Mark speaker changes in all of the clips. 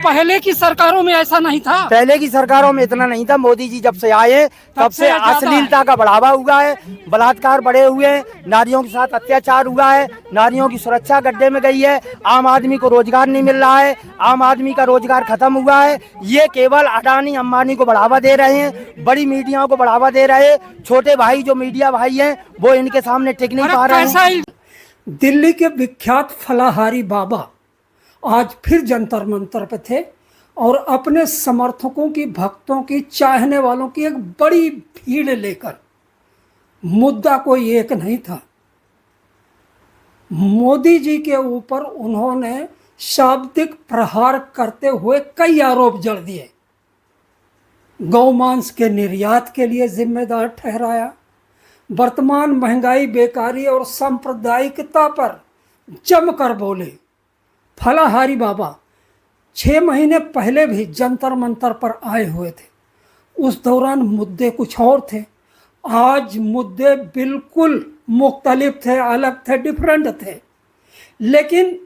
Speaker 1: पहले की सरकारों में ऐसा नहीं था।
Speaker 2: पहले की सरकारों में इतना नहीं था। मोदी जी जब से आए तब से अश्लीलता का बढ़ावा हुआ है, बलात्कार बढ़े हुए हैं, नारियों के साथ अत्याचार हुआ है, नारियों की सुरक्षा गड्ढे में गई है, आम आदमी को रोजगार नहीं मिल रहा है, आम आदमी का रोजगार खत्म हुआ है। ये केवल अडानी अंबानी को बढ़ावा दे रहे हैं, बड़ी मीडिया को बढ़ावा दे रहे हैं। छोटे भाई जो मीडिया भाई हैं वो इनके सामने टिक नहीं पा रहे हैं।
Speaker 1: दिल्ली के विख्यात फलाहारी बाबा आज फिर जंतर मंतर पे थे और अपने समर्थकों की, भक्तों की, चाहने वालों की एक बड़ी भीड़ लेकर, मुद्दा कोई एक नहीं था, मोदी जी के ऊपर उन्होंने शाब्दिक प्रहार करते हुए कई आरोप जड़ दिए। गौमांस के निर्यात के लिए जिम्मेदार ठहराया, वर्तमान महंगाई, बेकारी और सांप्रदायिकता पर जमकर बोले। फलाहारी बाबा 6 महीने पहले भी जंतर मंतर पर आए हुए थे। उस दौरान मुद्दे कुछ और थे, आज मुद्दे बिल्कुल मुख्तलिफ थे, अलग थे, डिफरेंट थे। लेकिन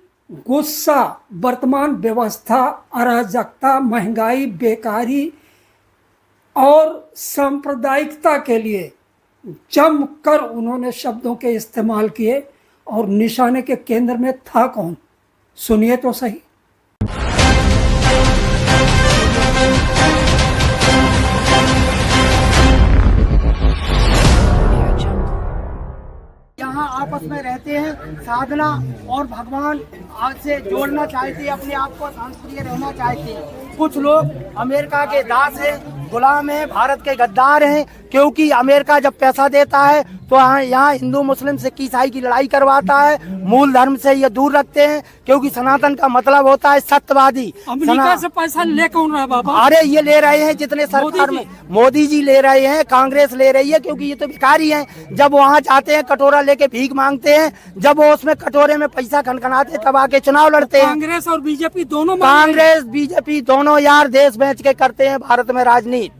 Speaker 1: गुस्सा वर्तमान व्यवस्था, अराजकता, महंगाई, बेकारी और सांप्रदायिकता के लिए जमकर उन्होंने शब्दों के इस्तेमाल किए। और निशाने के केंद्र में था कौन, सुनिए तो सही।
Speaker 2: यहाँ आपस में रहते हैं, साधना और भगवान आज से जोड़ना चाहते हैं, अपने आप को शांतिप्रिय रहना चाहते हैं। कुछ लोग अमेरिका के दास हैं, गुलाम हैं, भारत के गद्दार हैं, क्योंकि अमेरिका जब पैसा देता है तो यहाँ हिंदू मुस्लिम सिख ईसाई की लड़ाई करवाता है। मूल धर्म से ये दूर रखते हैं, क्योंकि सनातन का मतलब होता है सत्यवादी।
Speaker 1: अमेरिका से पैसा ले कौन रहा है बाबा?
Speaker 2: अरे ये ले रहे हैं जितने सरकार में, मोदी जी ले रहे हैं, कांग्रेस ले रही है, क्योंकि ये तो भिखारी हैं। जब वहाँ जाते हैं कटोरा लेके भीख मांगते हैं, जब वो उसमें कटोरे में पैसा खनखनाते तब आके चुनाव लड़ते हैं।
Speaker 1: कांग्रेस और बीजेपी दोनों,
Speaker 2: कांग्रेस बीजेपी दोनों यार देश बेच के करते हैं भारत में राजनीति।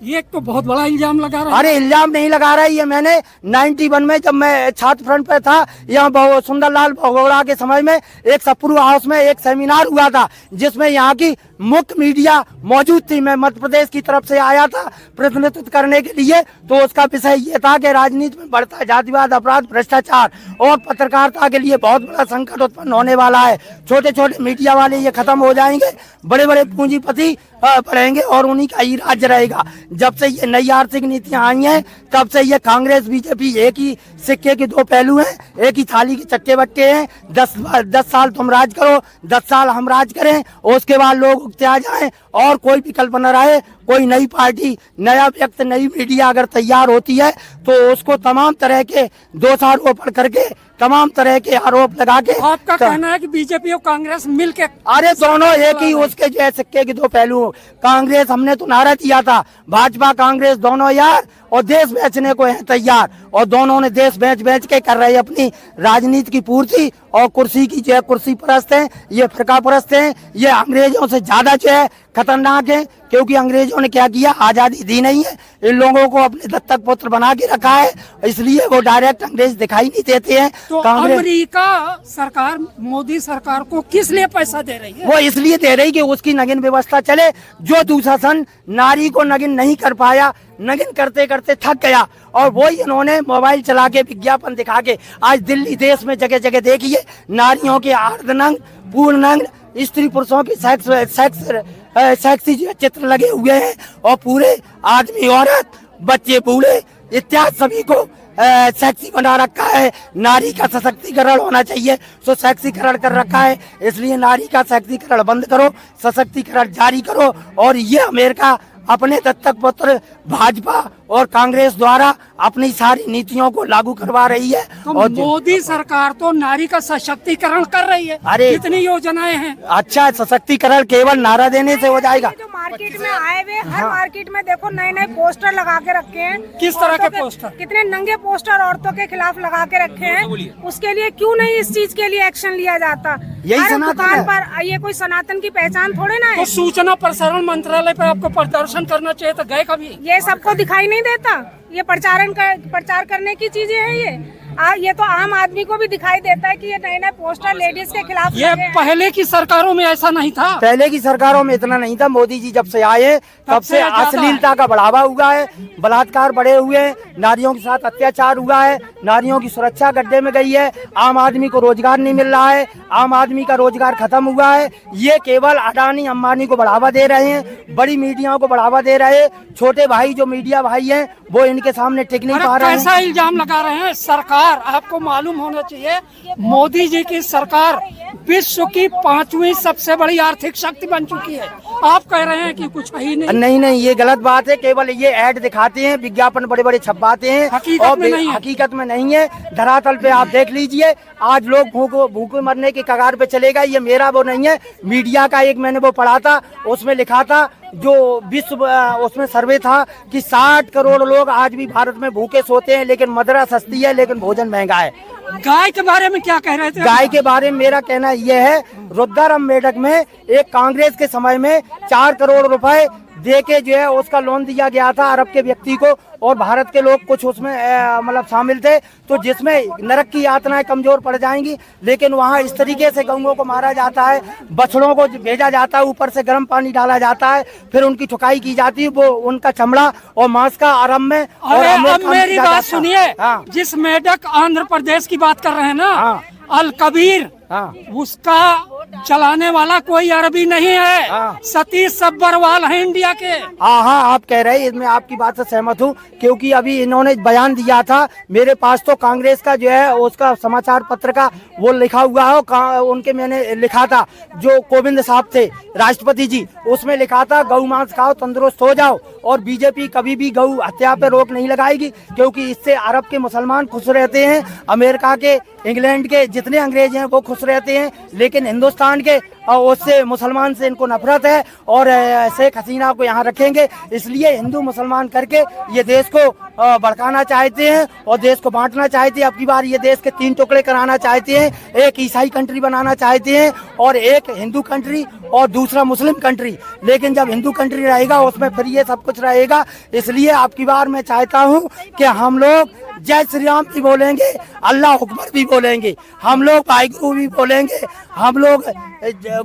Speaker 1: ये तो बहुत बड़ा इल्जाम लगा रहा है।
Speaker 2: अरे इल्जाम नहीं लगा रहा है, ये मैंने 91 में जब मैं छात्र फ्रंट पे था, यहाँ सुंदरलाल भगोड़ा के समय में एक सप्रू हाउस में एक सेमिनार हुआ था, जिसमें यहाँ की मुख्य मीडिया मौजूद थी। मैं मध्य प्रदेश की तरफ से आया था प्रतिनिधित्व करने के लिए। तो उसका विषय ये था कि राजनीति में बढ़ता जातिवाद, अपराध, भ्रष्टाचार और पत्रकारिता के लिए बहुत बड़ा संकट उत्पन्न होने वाला है। छोटे छोटे मीडिया वाले ये खत्म हो जाएंगे, बड़े बड़े पूंजीपति बढ़ेंगे और उन्हीं का ही राज्य रहेगा। जब से ये नई आर्थिक नीतियां आई हैं तब से ये कांग्रेस बीजेपी एक ही सिक्के के दो पहलू हैं, एक ही थाली के चट्टे बट्टे हैं। 10 साल तुम राज करो, 10 साल हम राज करें, और उसके बाद लोग उगते आ जाएं और कोई विकल्प न रहे। कोई नई पार्टी, नया व्यक्ति, नई मीडिया अगर तैयार होती है तो उसको तमाम तरह के दोषारोपण करके, तमाम तरह के आरोप लगा के।
Speaker 1: आपका कहना है कि बीजेपी और कांग्रेस मिलके?
Speaker 2: अरे दोनों एक ही उसके जो है सिक्के के दो पहलू। कांग्रेस, हमने तो नारा दिया था, भाजपा कांग्रेस दोनों यार और देश बेचने को है तैयार, और दोनों ने देश बेच बेच के कर रहे हैं अपनी राजनीति की पूर्ति। और कुर्सी की जो है कुर्सी परस्त है, ये फरका परस्त है, ये अंग्रेजों से ज्यादा जो है खतरनाक है। क्योंकि अंग्रेजों ने क्या किया, आजादी दी नहीं है, इन लोगों को अपने दत्तक पुत्र बना के रखा है, इसलिए वो डायरेक्ट अंग्रेज दिखाई नहीं देते हैं।
Speaker 1: तो अमेरिका सरकार मोदी सरकार को किस लिए पैसा दे रही है?
Speaker 2: वो इसलिए दे रही कि उसकी नगिन व्यवस्था चले। जो दुशासन नारी को नगिन नहीं कर पाया, नगिन करते करते थक गया, और वही इन्होंने मोबाइल चला के, विज्ञापन दिखा के, आज दिल्ली देश में जगह जगह देखिए नारियों के अर्धनग्न, पूर्ण नग्न, स्त्री पुरुषों के सेक्सी चित्र लगे हुए हैं, और पूरे आदमी, औरत, बच्चे, बूढ़े इत्यादि सभी को सेक्सी बना रखा है। नारी का सशक्तिकरण होना चाहिए, सो सेक्सीकरण कर रखा है। इसलिए नारी का सशक्तिकरण बंद करो, सशक्तिकरण जारी करो। और ये अमेरिका अपने दत्तक पुत्र भाजपा और कांग्रेस द्वारा अपनी सारी नीतियों को लागू करवा रही है।
Speaker 1: तो
Speaker 2: और
Speaker 1: मोदी सरकार तो नारी का सशक्तिकरण कर रही है।
Speaker 2: अरे
Speaker 1: कितनी योजनाएं हैं।
Speaker 2: अच्छा, सशक्तिकरण केवल नारा देने से हो जाएगा?
Speaker 3: जो मार्केट में आए हुए, हर मार्केट में देखो नए नए पोस्टर लगा के रखे हैं।
Speaker 1: किस तरह के पोस्टर?
Speaker 3: कितने नंगे पोस्टर औरतों के खिलाफ लगा के रखे हैं। उसके लिए क्यों नहीं इस चीज के लिए एक्शन लिया जाता?
Speaker 2: यही सनातन
Speaker 3: दुकान
Speaker 2: है।
Speaker 3: पर ये कोई सनातन की पहचान थोड़े ना है।
Speaker 1: तो सूचना प्रसारण मंत्रालय पर आपको प्रदर्शन करना चाहिए था, गए कभी?
Speaker 3: ये सबको दिखाई नहीं देता। ये प्रचार करने की चीजें हैं। ये ये तो आम आदमी को भी दिखाई देता है कि ये नए नए पोस्टर लेडीज के खिलाफ
Speaker 1: ये
Speaker 3: लगे हैं।
Speaker 1: पहले की सरकारों में ऐसा नहीं था।
Speaker 2: पहले की सरकारों में इतना नहीं था। मोदी जी जब से आए तब से
Speaker 1: ज्यादा
Speaker 2: अश्लीलता का बढ़ावा हुआ है, बलात्कार बढ़े हुए हैं, नारियों के साथ अत्याचार हुआ है, नारियों की सुरक्षा गड्ढे में गई है, आम आदमी को रोजगार नहीं मिल रहा है, आम आदमी का रोजगार खत्म हुआ है। ये केवल अडानी अंबानी को बढ़ावा दे रहे हैं, बड़ी मीडिया को बढ़ावा दे रहे हैं। छोटे भाई जो मीडिया भाई हैं वो इनके सामने टिक नहीं पा
Speaker 1: अरे
Speaker 2: रहे हैं।
Speaker 1: कैसा इल्जाम लगा रहे हैं? सरकार, आपको मालूम होना चाहिए, मोदी जी की सरकार विश्व की 5वीं सबसे बड़ी आर्थिक शक्ति बन चुकी है। आप कह रहे हैं कि कुछ है ही नहीं।
Speaker 2: नहीं नहीं, ये गलत बात है। केवल ये ऐड दिखाते हैं, विज्ञापन बड़े बड़े छपवाते हैं,
Speaker 1: हकीकत में नहीं है।
Speaker 2: हकीकत में नहीं है। धरातल पे आप देख लीजिए, आज लोग भूखे मरने की कगार पे चलेगा। ये मेरा वो नहीं है, मीडिया का एक मैंने वो पढ़ा था, उसमें लिखा था जो विश्व उसमें सर्वे था कि 60 करोड़ लोग आज भी भारत में भूखे सोते हैं, लेकिन मदिरा सस्ती है लेकिन भोजन महंगा है।
Speaker 1: गाय के बारे में क्या कह रहे थे?
Speaker 2: गाय के बारे में मेरा कहना यह है, रुद्रम मेढक में एक कांग्रेस के समय में 4 करोड़ रुपए दे के जो है उसका लोन दिया गया था अरब के व्यक्ति को, और भारत के लोग कुछ उसमें मतलब शामिल थे, तो जिसमें नरक की यातनाएं कमजोर पड़ जाएंगी। लेकिन वहाँ इस तरीके से गऊओं को मारा जाता है, बछड़ों को भेजा जाता है, ऊपर से गर्म पानी डाला जाता है, फिर उनकी ठुकाई की जाती है, वो उनका चमड़ा और मांस का अरब में और
Speaker 1: अरे
Speaker 2: अमृत
Speaker 1: अब
Speaker 2: खान
Speaker 1: मेरी
Speaker 2: किया
Speaker 1: बात
Speaker 2: जाता है।
Speaker 1: सुनिए,
Speaker 2: हाँ,
Speaker 1: जिस मेढक आंध्र प्रदेश की बात कर रहे हैं ना,
Speaker 2: हाँ।
Speaker 1: अल कबीर,
Speaker 2: हाँ।
Speaker 1: उसका चलाने वाला कोई अरबी नहीं है,
Speaker 2: हाँ।
Speaker 1: सतीश सब्बरवाल है इंडिया के।
Speaker 2: हाँ, आप कह रहे हैं, इसमें आपकी बात से सहमत हूँ, क्योंकि अभी इन्होंने बयान दिया था, मेरे पास तो कांग्रेस का जो है उसका समाचार पत्र का वो लिखा हुआ है, उनके मैंने लिखा था, जो कोविंद साहब थे राष्ट्रपति जी, उसमें लिखा था गौ मांस खाओ तंदुरुस्त हो जाओ, और बीजेपी कभी भी गौ हत्या पे रोक नहीं लगाएगी, क्योंकि इससे अरब के मुसलमान खुश रहते हैं, अमेरिका के, इंग्लैंड के जितने अंग्रेज हैं वो खुश रहते हैं, लेकिन हिंदुस्तान के उससे मुसलमान से इनको नफरत है, और शेख हसीना को यहाँ रखेंगे। इसलिए हिंदू मुसलमान करके ये देश को भड़काना चाहते हैं और देश को बांटना चाहते हैं। अब की बार ये देश के 3 टुकड़े कराना चाहते हैं, एक ईसाई कंट्री बनाना चाहते हैं और एक हिंदू कंट्री और दूसरा मुस्लिम कंट्री। लेकिन जब हिंदू कंट्री रहेगा उसमें फिर ये सब कुछ रहेगा। इसलिए अब की बार मैं चाहता हूँ कि हम लोग जय श्री राम भी बोलेंगे, अल्लाह अकबर भी बोलेंगे, हम लोग वाहिगुरु भी बोलेंगे, हम लोग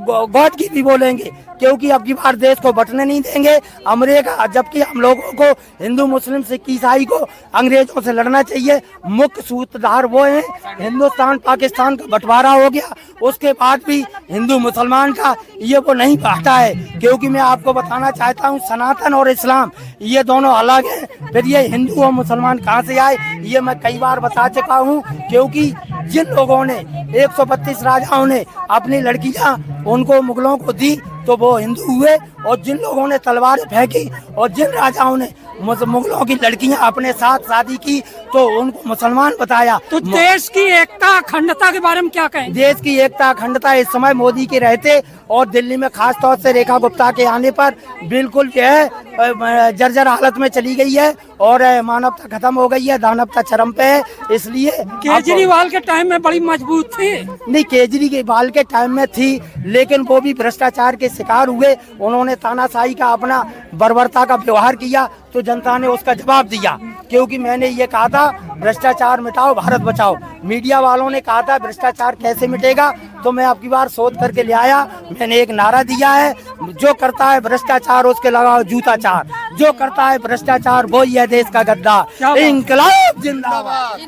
Speaker 2: गॉड की भी बोलेंगे, क्योंकि अब की बार देश को बंटने नहीं देंगे अमेरिका। जबकि हम लोगों को हिंदू मुस्लिम सिख ईसाई को अंग्रेजों से लड़ना चाहिए। मुख्य सूत्रधार वो हैं, हिंदुस्तान पाकिस्तान का बंटवारा हो गया, उसके बाद भी हिंदू मुसलमान का ये वो नहीं बांटा है, क्योंकि मैं आपको बताना चाहता हूँ सनातन और इस्लाम ये दोनों अलग हैं। फिर ये हिंदू और मुसलमान कहाँ से आए, ये मैं कई बार बता चुका हूँ, क्योंकि जिन लोगों ने 132 राजाओं ने अपनी लड़कियां उनको मुगलों को दी तो वो हिंदू हुए, और जिन लोगों ने तलवारें फेंकी और जिन राजाओं ने मुगलों की लड़कियां अपने साथ शादी की तो उनको मुसलमान बताया।
Speaker 1: तो देश की एकता अखंडता के बारे में क्या कहें?
Speaker 2: देश की एकता अखंडता इस समय मोदी के रहते और दिल्ली में खास तौर से रेखा गुप्ता के आने पर बिल्कुल जो है जर्जर हालत में चली गई है और मानवता खत्म हो गई है, दानवता चरम पे है। इसलिए
Speaker 1: केजरीवाल के टाइम में बड़ी मजबूत थी।
Speaker 2: नहीं, केजरीवाल के टाइम में थी, लेकिन वो भी भ्रष्टाचार के शिकार हुए। उन्होंने तानाशाही का अपना बर्बरता का व्यवहार किया तो जनता ने उसका जवाब दिया, क्योंकि मैंने ये कहा था भ्रष्टाचार मिटाओ भारत बचाओ। मीडिया वालों ने कहा था भ्रष्टाचार कैसे मिटेगा, तो मैं आपकी बार शोध करके ले आया। मैंने एक नारा दिया है, जो करता है भ्रष्टाचार उसके लगाओ जूताचार, जो करता है भ्रष्टाचार वो ही है देश का गद्दार। इंकलाब जिंदाबाद।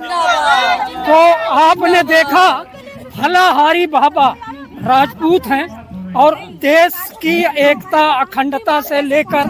Speaker 1: तो आपने देखा फलाहारी बाबा राजपूत हैं और देश की एकता अखंडता से लेकर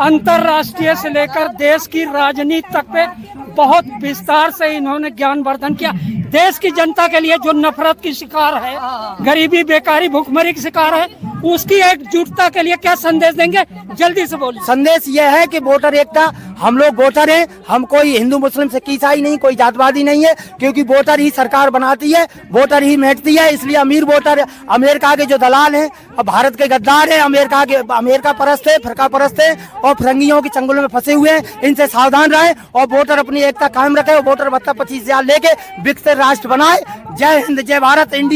Speaker 1: अंतर्राष्ट्रीय से लेकर देश की राजनीति तक पे बहुत विस्तार से इन्होंने ज्ञानवर्धन किया। देश की जनता के लिए जो नफरत की शिकार है, गरीबी बेकारी भूखमरी की शिकार है, उसकी एकजुटता के लिए क्या संदेश देंगे? जल्दी से बोलिए।
Speaker 2: संदेश यह है कि वोटर एकता, हम लोग वोटर हैं, हम कोई हिंदू मुस्लिम सिख ईसाई नहीं, कोई जातवादी नहीं है, क्योंकि वोटर ही सरकार बनाती है, वोटर ही मेटती है। इसलिए अमीर वोटर अमेरिका के जो दलाल हैं, भारत के गद्दार हैं, अमेरिका परस्त है, फिरका परस्त है और फिरंगियों के चंगुल में फंसे हुए हैं, इनसे सावधान रहे और वोटर अपनी एकता कायम रखे और वोटर भत्ता 25,000 लेके विकसित राष्ट्र बनाए। जय हिंद, जय भारत, इंडिया।